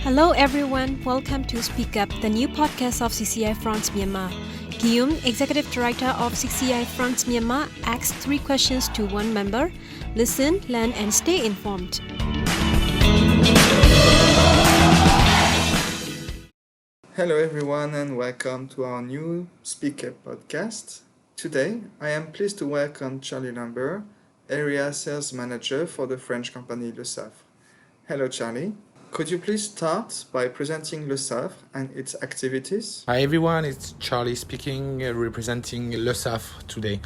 Hello everyone, welcome to Speak Up, the new podcast of CCI France Myanmar. Guillaume, Executive Director of CCI France Myanmar, asks 3 questions to one member. Listen, learn and stay informed. Hello everyone and welcome to our new Speak Up podcast. Today, I am pleased to welcome Charlie Lambert, Area Sales Manager for the French company Lesaffre. Hello Charlie. Could you please start by presenting Lesaffre and its activities? Hi everyone, it's Charlie speaking, representing Lesaffre today.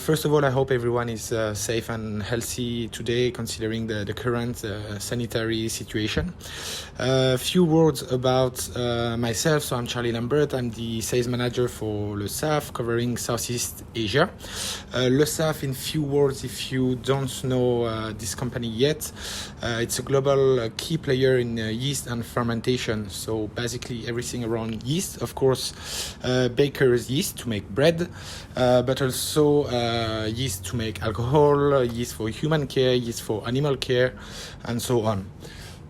First of all, I hope everyone is safe and healthy today, considering the current sanitary situation. A few words about myself. So I'm Charlie Lambert. I'm the sales manager for Lesaffre, covering Southeast Asia. Lesaffre, in few words, if you don't know this company yet, it's a global key player in yeast and fermentation. So basically everything around yeast, of course, baker's yeast to make bread, but also yeast to make alcohol, yeast for human care, yeast for animal care, and so on.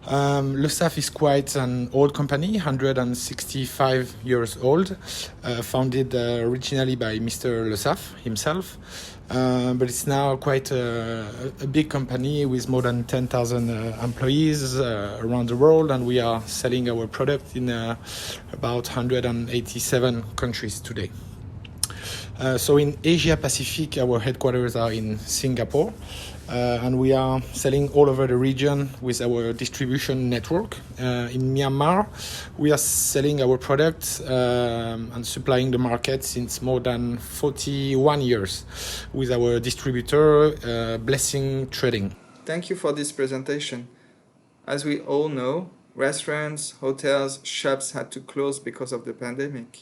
Lesaffre is quite an old company, 165 years old, founded originally by Mr. Lesaffre himself, but it's now quite a big company with more than 10,000 employees around the world, and we are selling our product in about 187 countries today. So in Asia Pacific, our headquarters are in Singapore, and we are selling all over the region with our distribution network. In Myanmar, we are selling our products and supplying the market since more than 41 years with our distributor, Blessing Trading. Thank you for this presentation. As we all know, restaurants, hotels, shops had to close because of the pandemic.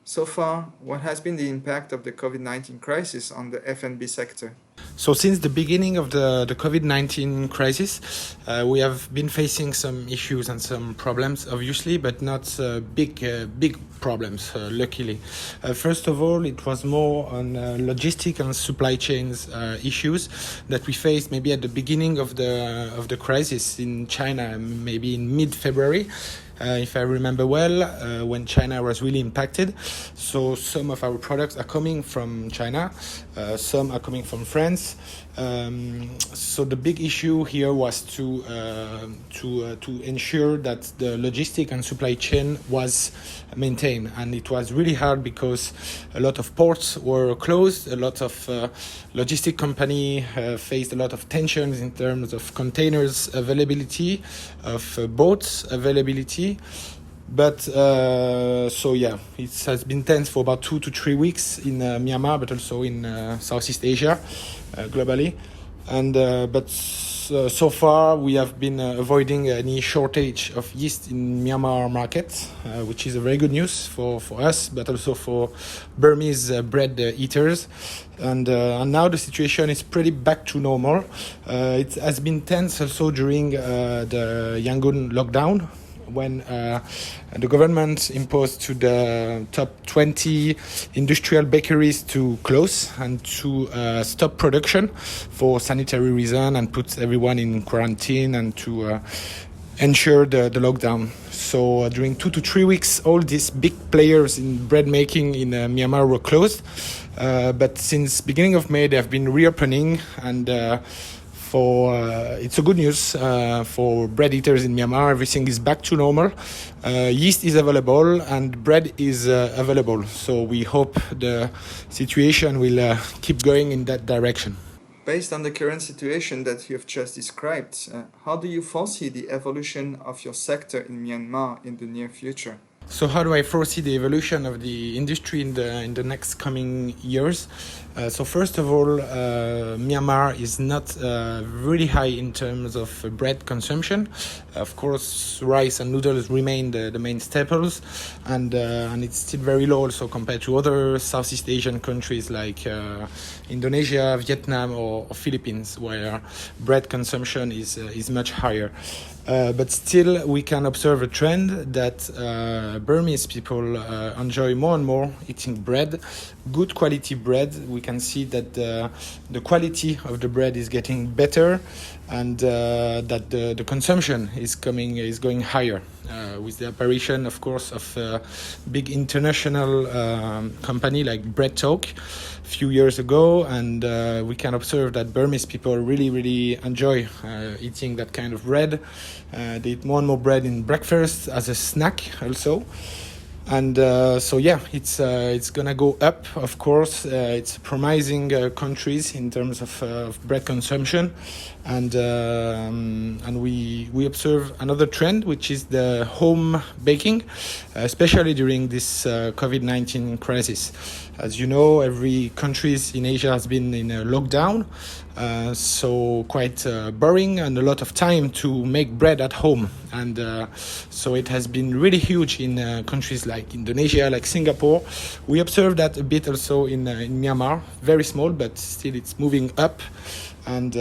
So far, what has been the impact of the COVID-19 crisis on the F&B sector? So since the beginning of the COVID-19 crisis, we have been facing some issues and some problems, obviously, but not big problems, luckily. First of all, it was more on logistic and supply chains issues that we faced maybe at the beginning of the crisis in China, maybe in mid-February. If I remember well, when China was really impacted. So some of our products are coming from China, some are coming from France. So the big issue here was to ensure that the logistic and supply chain was maintained, and it was really hard because a lot of ports were closed, a lot of logistic company faced a lot of tensions in terms of containers availability, of boats availability. But so yeah, it has been tense for about 2 to 3 weeks in Myanmar, but also in Southeast Asia globally. And but so far we have been avoiding any shortage of yeast in Myanmar market, which is a very good news for us, but also for Burmese bread eaters. And now the situation is pretty back to normal. It has been tense also during the Yangon lockdown, when the government imposed to the top 20 industrial bakeries to close and to stop production for sanitary reasons and put everyone in quarantine and to ensure the lockdown. So during 2 to 3 weeks, all these big players in bread making in Myanmar were closed. But since beginning of May, they have been reopening, and it's a good news for bread eaters in Myanmar. Everything is back to normal. Yeast is available and bread is available. So we hope the situation will keep going in that direction. Based on the current situation that you have just described, how do you foresee the evolution of your sector in Myanmar in the near future? So how do I foresee the evolution of the industry in the next coming years? So first of all, Myanmar is not really high in terms of bread consumption. Of course, rice and noodles remain the main staples, and it's still very low also compared to other Southeast Asian countries like Indonesia, Vietnam, or Philippines, where bread consumption is much higher. But still, we can observe a trend that Burmese people enjoy more and more eating bread, good quality bread. We can see that the quality of the bread is getting better, and that the consumption is going higher with the apparition, of course, of a big international company like Bread Talk a few years ago, and we can observe that Burmese people really enjoy eating that kind of bread. They eat more and more bread in breakfast as a snack also. And so yeah, it's gonna go up, of course. It's promising countries in terms of bread consumption, and we observe another trend, which is the home baking, especially during this COVID-19 crisis. As you know, every country in Asia has been in a lockdown, so quite boring and a lot of time to make bread at home. And so it has been really huge in countries like Indonesia, like Singapore. We observe that a bit also in Myanmar, very small, but still it's moving up. And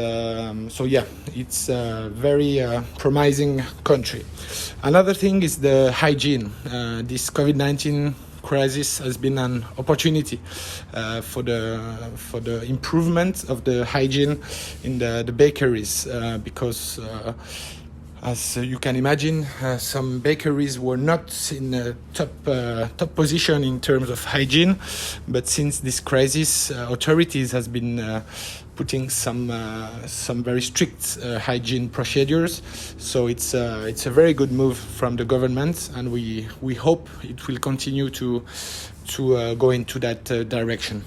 so yeah, it's a very promising country. Another thing is the hygiene. This COVID-19 crisis has been an opportunity for the improvement of the hygiene in the bakeries, because as you can imagine, some bakeries were not in a top position in terms of hygiene, but since this crisis, authorities has been putting some very strict hygiene procedures. So it's a very good move from the government, and we hope it will continue to go into that direction.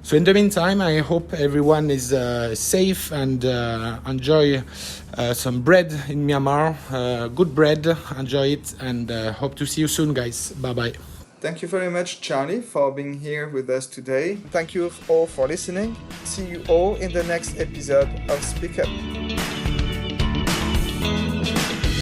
So in the meantime, I hope everyone is safe and enjoy some bread in Myanmar. Good bread, enjoy it, and hope to see you soon, guys. Bye-bye. Thank you very much, Charlie, for being here with us today. Thank you all for listening. See you all in the next episode of Speak Up.